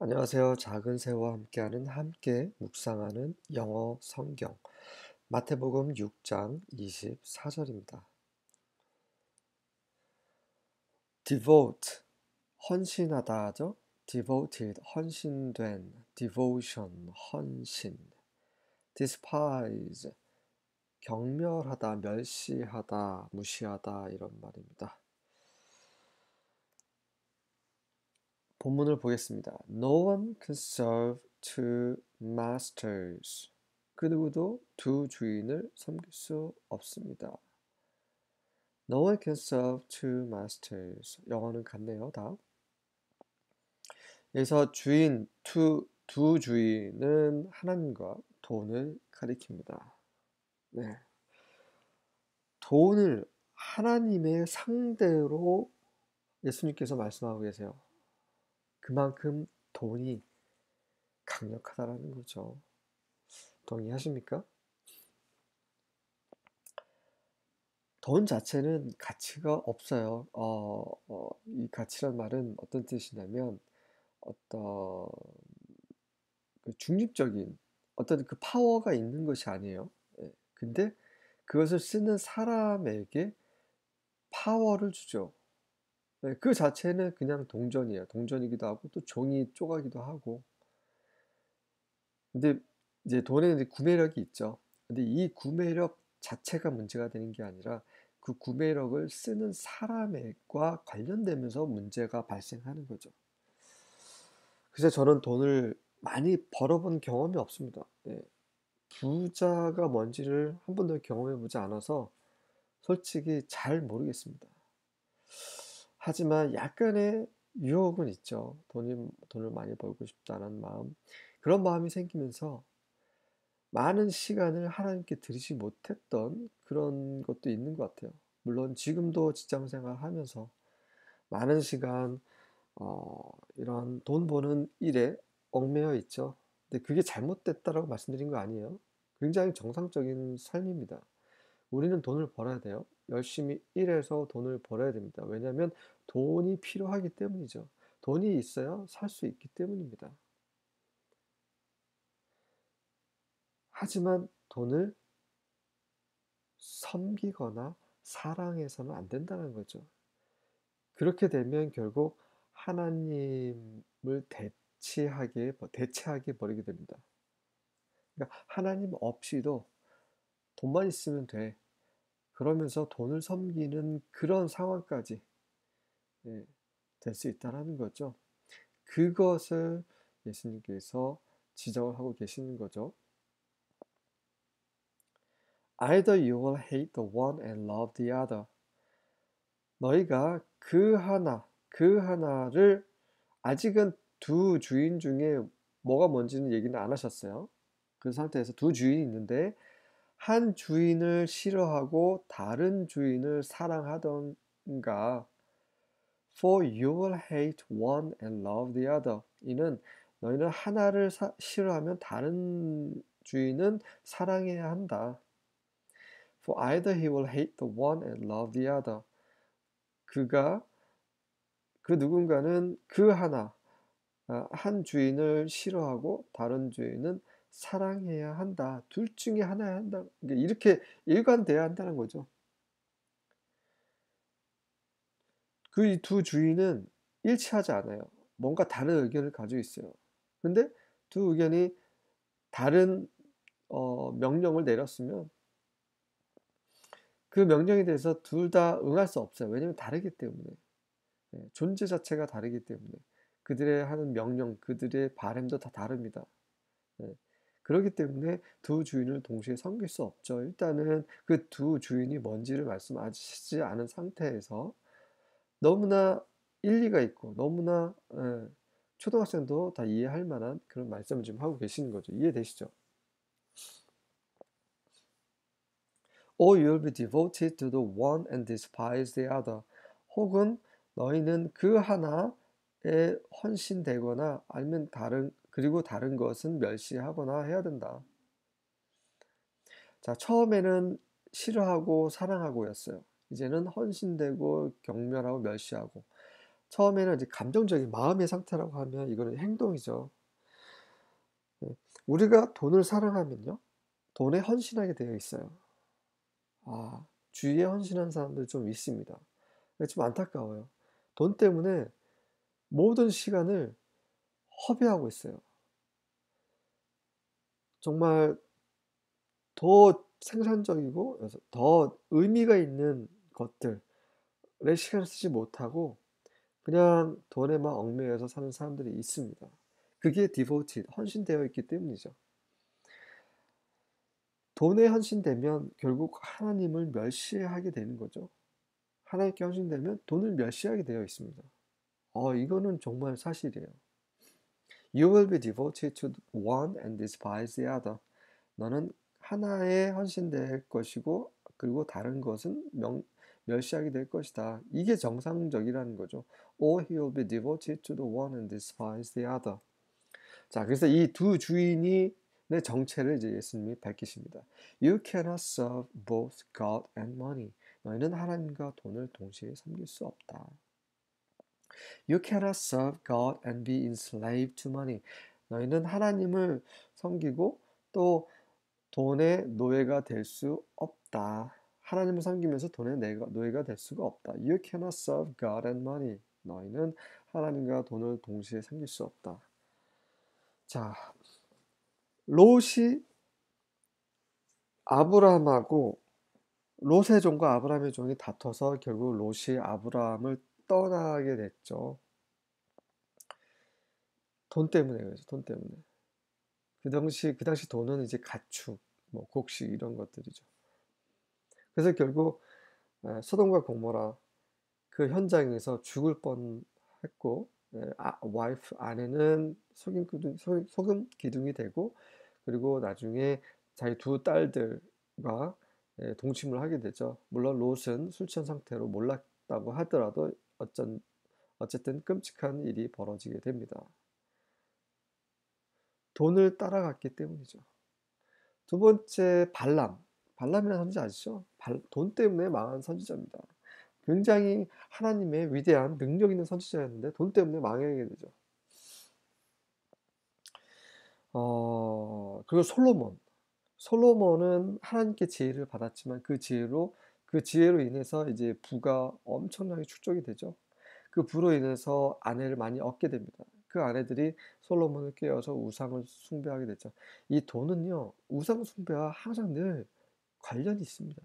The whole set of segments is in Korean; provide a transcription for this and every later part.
안녕하세요. 작은 새와 함께하는 함께 묵상하는 영어 성경 마태복음 6장 24절입니다. devote 헌신하다 하죠. devoted 헌신된 devotion 헌신 despise 경멸하다 멸시하다 무시하다 이런 말입니다. 본문을 보겠습니다. No one can serve two masters. 그 누구도 두 주인을 섬길 수 없습니다. No one can serve two masters. 영어는 같네요, 다. 여기서 주인, 두 주인은 하나님과 돈을 가리킵니다. 네. 돈을 하나님의 상대로 예수님께서 말씀하고 계세요. 그만큼 돈이 강력하다라는 거죠. 동의하십니까? 돈 자체는 가치가 없어요. 이 가치란 말은 어떤 뜻이냐면 어떤 그 중립적인 어떤 그 파워가 있는 것이 아니에요. 예. 근데 그것을 쓰는 사람에게 파워를 주죠. 예, 그 자체는 그냥 동전이에요. 동전이기도 하고 또 종이 쪼가기도 하고. 근데 이제 돈에는 이제 구매력이 있죠. 근데 이 구매력 자체가 문제가 되는 게 아니라 그 구매력을 쓰는 사람과 관련되면서 문제가 발생하는 거죠. 그래서 저는 돈을 많이 벌어본 경험이 없습니다. 예. 부자가 뭔지를 한 번도 경험해 보지 않아서 솔직히 잘 모르겠습니다. 하지만 약간의 유혹은 있죠. 돈을 많이 벌고 싶다는 마음. 그런 마음이 생기면서 많은 시간을 하나님께 드리지 못했던 그런 것도 있는 것 같아요. 물론 지금도 직장 생활 하면서 많은 시간, 이런 돈 버는 일에 얽매여 있죠. 근데 그게 잘못됐다라고 말씀드린 거 아니에요. 굉장히 정상적인 삶입니다. 우리는 돈을 벌어야 돼요. 열심히 일해서 돈을 벌어야 됩니다. 왜냐하면 돈이 필요하기 때문이죠. 돈이 있어야 살 수 있기 때문입니다. 하지만 돈을 섬기거나 사랑해서는 안 된다는 거죠. 그렇게 되면 결국 하나님을 대체하게 버리게 됩니다. 그러니까 하나님 없이도 돈만 있으면 돼. 그러면서 돈을 섬기는 그런 상황까지 될 수 있다는 거죠. 그것을 예수님께서 지적을 하고 계시는 거죠. Either you will hate the one and love the other. 너희가 그 하나를 아직은 두 주인 중에 뭐가 뭔지는 얘기는 안 하셨어요. 그 상태에서 두 주인이 있는데 한 주인을 싫어하고 다른 주인을 사랑하던가 For you will hate one and love the other. 이는 너희는 하나를 싫어하면 다른 주인은 사랑해야 한다. For either he will hate the one and love the other. 그가 그 누군가는 한 주인을 싫어하고 다른 주인은 사랑해야 한다. 둘 중에 하나야 한다. 이렇게 일관돼야 한다는 거죠. 그 두 주인은 일치하지 않아요. 뭔가 다른 의견을 가지고 있어요. 근데 두 의견이 다른 명령을 내렸으면 그 명령에 대해서 둘 다 응할 수 없어요. 왜냐하면 다르기 때문에. 존재 자체가 다르기 때문에. 그들의 하는 명령, 그들의 바램도 다 다릅니다. 예. 그렇기 때문에 두 주인을 동시에 섬길 수 없죠. 일단은 그 두 주인이 뭔지를 말씀하시지 않은 상태에서 너무나 일리가 있고 너무나 초등학생도 다 이해할 만한 그런 말씀을 지금 하고 계시는 거죠. 이해되시죠? Or you'll be devoted to the one and despise the other. 혹은 너희는 그 하나에 헌신되거나 아니면 그리고 다른 것은 멸시하거나 해야 된다. 자, 처음에는 싫어하고 사랑하고였어요. 이제는 헌신되고 경멸하고 멸시하고. 처음에는 이제 감정적인 마음의 상태라고 하면 이거는 행동이죠. 네. 우리가 돈을 사랑하면요. 돈에 헌신하게 되어 있어요. 아, 주위에 헌신하는 사람들 좀 있습니다. 근데 좀 안타까워요. 돈 때문에 모든 시간을 허비하고 있어요. 정말 더 생산적이고 더 의미가 있는 것들에 시간을 쓰지 못하고 그냥 돈에만 얽매여서 사는 사람들이 있습니다. 그게 devoted, 헌신되어 있기 때문이죠. 돈에 헌신되면 결국 하나님을 멸시하게 되는 거죠. 하나님께 헌신되면 돈을 멸시하게 되어 있습니다. 이거는 정말 사실이에요. You will be devoted to one and despise the other. 너는 하나에 헌신될 것이고 그리고 다른 것은 멸시하게 될 것이다. 이게 정상적이라는 거죠. Or he will be devoted to the one and despise the other. 자, 그래서 이 두 주인이 내 정체를 이제 예수님이 밝히십니다. You cannot serve both God and money. 너희는 하나님과 돈을 동시에 섬길 수 없다. You cannot serve God and be enslaved to money. 너희는 하나님을 섬기고 또 돈의 노예가 될 수 없다. 하나님을 섬기면서 돈의 노예가 될 수가 없다. You cannot serve God and money. 너희는 하나님과 돈을 동시에 섬길 수 없다. 자, 롯이 아브라함하고 롯의 종과 아브라함의 종이 다퉈서 결국 롯이 아브라함을 떠나게 됐죠. 돈 때문에 그래서 돈 때문에. 그 당시 돈은 이제 가축, 뭐 곡식 이런 것들이죠. 그래서 결국 소돔과 고모라 그 현장에서 죽을 뻔했고 와이프 아내는 소금 기둥이 되고 그리고 나중에 자기 두 딸들과 동침을 하게 되죠. 물론 롯은 술 취한 상태로 몰랐다고 하더라도 어쨌든 끔찍한 일이 벌어지게 됩니다. 돈을 따라갔기 때문이죠. 두 번째 발람이라는 선지자 아시죠? 돈 때문에 망한 선지자입니다. 굉장히 하나님의 위대한 능력 있는 선지자였는데 돈 때문에 망하게 되죠. 그리고 솔로몬은 하나님께 지혜를 받았지만 그 지혜로 인해서 이제 부가 엄청나게 축적이 되죠. 그 부로 인해서 아내를 많이 얻게 됩니다. 그 아내들이 솔로몬을 깨워서 우상을 숭배하게 되죠. 이 돈은요, 우상 숭배와 항상 늘 관련이 있습니다.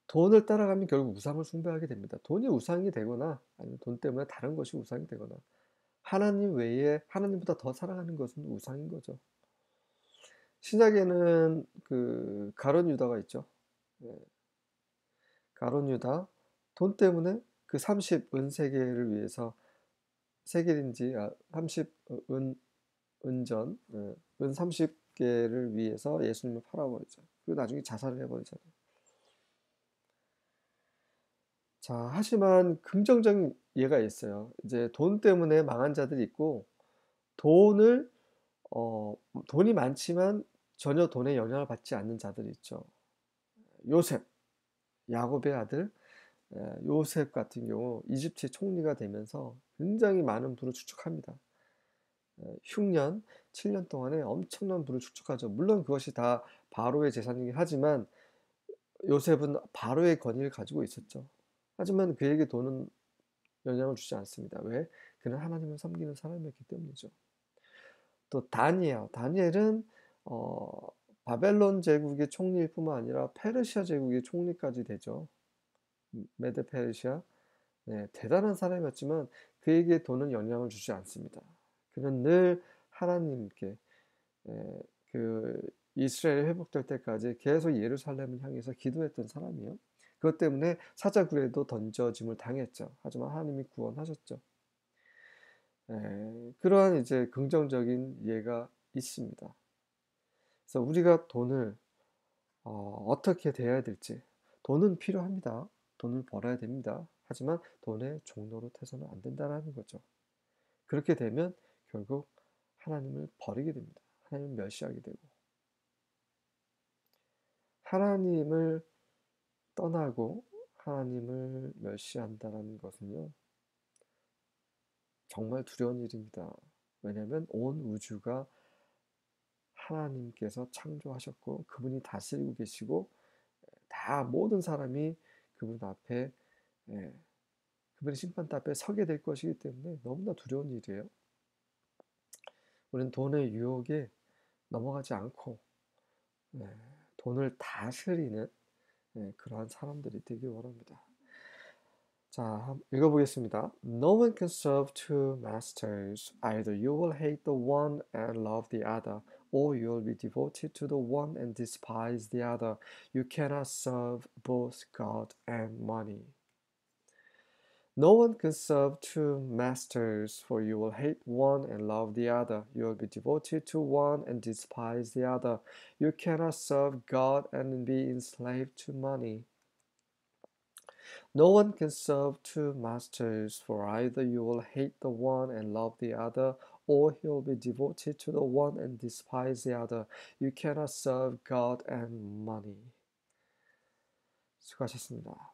돈을 따라가면 결국 우상을 숭배하게 됩니다. 돈이 우상이 되거나 아니면 돈 때문에 다른 것이 우상이 되거나 하나님 외에 하나님보다 더 사랑하는 것은 우상인 거죠. 신약에는 그 가룟 유다가 있죠. 예, 가룟 유다 돈 때문에 그 30 은세계를 위해서 세겔인지 30 은전 은 30개를 위해서 예수님을 팔아버리죠. 그리고 나중에 자살을 해버리잖아요. 자, 하지만 긍정적인 예가 있어요. 이제 돈 때문에 망한 자들이 있고 돈을 돈이 많지만 전혀 돈에 영향을 받지 않는 자들이 있죠. 요셉, 야곱의 아들 요셉 같은 경우 이집트의 총리가 되면서 굉장히 많은 부를 축적합니다. 6년, 7년 동안에 엄청난 부를 축적하죠. 물론 그것이 다 바로의 재산이긴 하지만 요셉은 바로의 권위를 가지고 있었죠. 하지만 그에게 돈은 영향을 주지 않습니다. 왜? 그는 하나님을 섬기는 사람이었기 때문이죠. 또 다니엘은 바벨론 제국의 총리일 뿐만 아니라 페르시아 제국의 총리까지 되죠. 메데 페르시아. 네, 대단한 사람이었지만 그에게 돈은 영향을 주지 않습니다. 그는 늘 하나님께 그 이스라엘 회복될 때까지 계속 예루살렘을 향해서 기도했던 사람이에요. 그것 때문에 사자굴에도 던져짐을 당했죠. 하지만 하나님이 구원하셨죠. 그러한 이제 긍정적인 예가 있습니다. 그래서 우리가 돈을 어떻게 대해야 될지 돈은 필요합니다. 돈을 벌어야 됩니다. 하지만 돈의 종로로 해서는 안 된다는 거죠. 그렇게 되면 결국 하나님을 버리게 됩니다. 하나님을 멸시하게 되고 하나님을 떠나고 하나님을 멸시한다는 것은요, 정말 두려운 일입니다. 왜냐하면 온 우주가 하나님께서 창조하셨고 그분이 다스리고 계시고 다 모든 사람이 그분 앞에 예, 그분의 심판대 앞에 서게 될 것이기 때문에 너무나 두려운 일이에요. 우리는 돈의 유혹에 넘어가지 않고 돈을 다스리는 그러한 사람들이 되길 원합니다. 자, 읽어보겠습니다. No one can serve two masters. Either you will hate the one and love the other, or you will be devoted to the one and despise the other. You cannot serve both God and money. No one can serve two masters, for you will hate one and love the other. You will be devoted to one and despise the other. You cannot serve God and be enslaved to money. No one can serve two masters, for either you will hate the one and love the other, or he will be devoted to the one and despise the other. You cannot serve God and money. 수고하셨습니다.